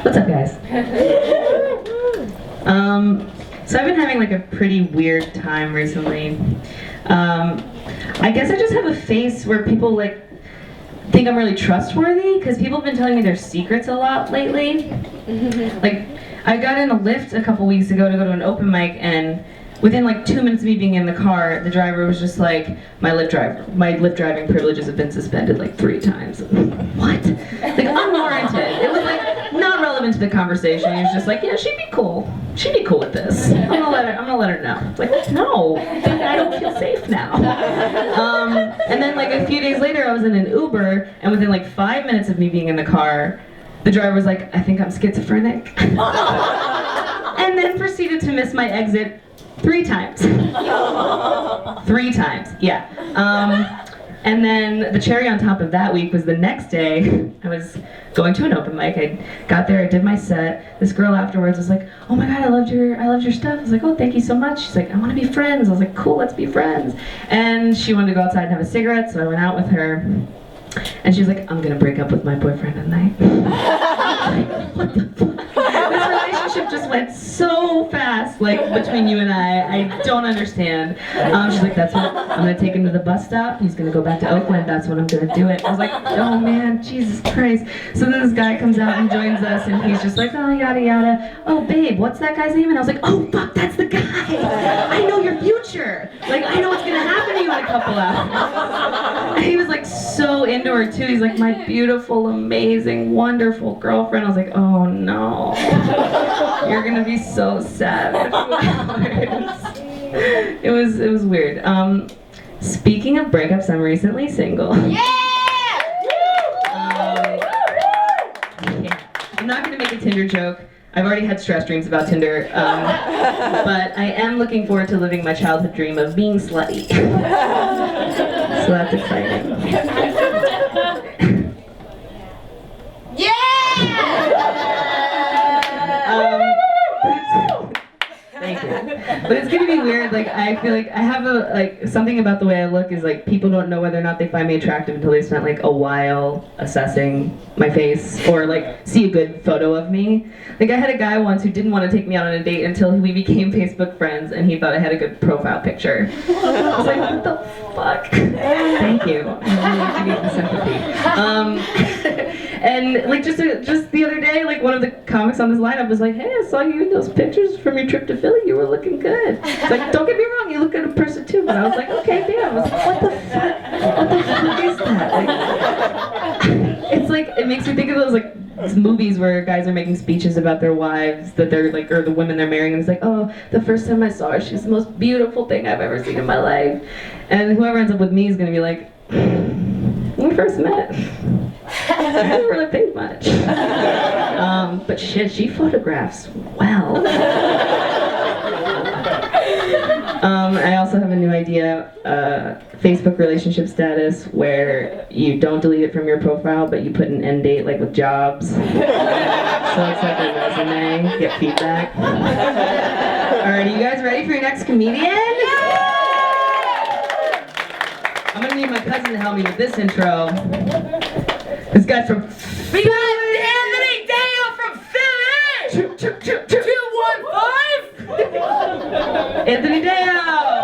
What's up, guys? So I've been having like a pretty weird time recently. I guess I just have a face where people like think I'm really trustworthy because people have been telling me their secrets a lot lately. Like, I got in a Lyft a couple weeks ago to go to an open mic, and within like 2 minutes of me being in the car, the driver was just like, my Lyft driving privileges have been suspended like 3 times. What? Like, unwarranted. It was like not relevant to the conversation. He was just like, yeah, she'd be cool. She'd be cool with this. I'm gonna let her know. It's like, no, I don't feel safe now. And then like a few days later, I was in an Uber, and within like 5 minutes of me being in the car, the driver was like, I think I'm schizophrenic. And then proceeded to miss my exit 3 times. 3 times, yeah. And then the cherry on top of that week was the next day, I was going to an open mic. I got there, I did my set. This girl afterwards was like, oh my God, I loved your stuff. I was like, oh, thank you so much. She's like, I want to be friends. I was like, cool, let's be friends. And she wanted to go outside and have a cigarette, so I went out with her. And she was like, I'm gonna break up with my boyfriend tonight. What the fuck? This relationship just went so fast, like, between you and I don't understand. She's like, that's what, I'm gonna take him to the bus stop, he's gonna go back to Oakland, that's what I'm gonna do it. I was like, oh man, Jesus Christ. So then this guy comes out and joins us, and he's just like, oh, yada yada. Oh, babe, what's that guy's name? And I was like, oh, fuck, that's the guy. I know your future. Like, I know what's gonna happen to you in a couple hours. And he was like so into her too. He's like, my beautiful, amazing, wonderful girlfriend. I was like, oh no. You're gonna be so sad. It was weird. Speaking of breakups, I'm recently single. Yeah! I'm not gonna make a Tinder joke. I've already had stress dreams about Tinder, but I am looking forward to living my childhood dream of being slutty. So that's exciting. Thank you. But it's gonna be weird. Like, I feel like I have something about the way I look is like people don't know whether or not they find me attractive until they spent like a while assessing my face or like see a good photo of me. Like, I had a guy once who didn't want to take me out on a date until we became Facebook friends, and he thought I had a good profile picture. I was like, what the fuck? Thank you. I really need the sympathy. And like just the other day, like one of the comics on this lineup was like, hey, I saw you in those pictures from your trip to Philly. You were looking good. It's like, don't get me wrong, you look good in person too. But I was like, okay, damn. I was like, what the fuck? What the fuck is that? Like, it's like, it makes me think of those like movies where guys are making speeches about their wives that they're like, or the women they're marrying, and it's like, oh, the first time I saw her, she's the most beautiful thing I've ever seen in my life. And whoever ends up with me is gonna be like, when we first met, I didn't really think much. But shit, she photographs well. I also have a new idea, Facebook relationship status, where you don't delete it from your profile, but you put an end date, like with jobs. So it's like a resume, get feedback. Alright, are you guys ready for your next comedian? I'm gonna need my cousin to help me with this intro. This guy's from Philly. We got Anthony Dale from Philly. 215. Anthony Dale.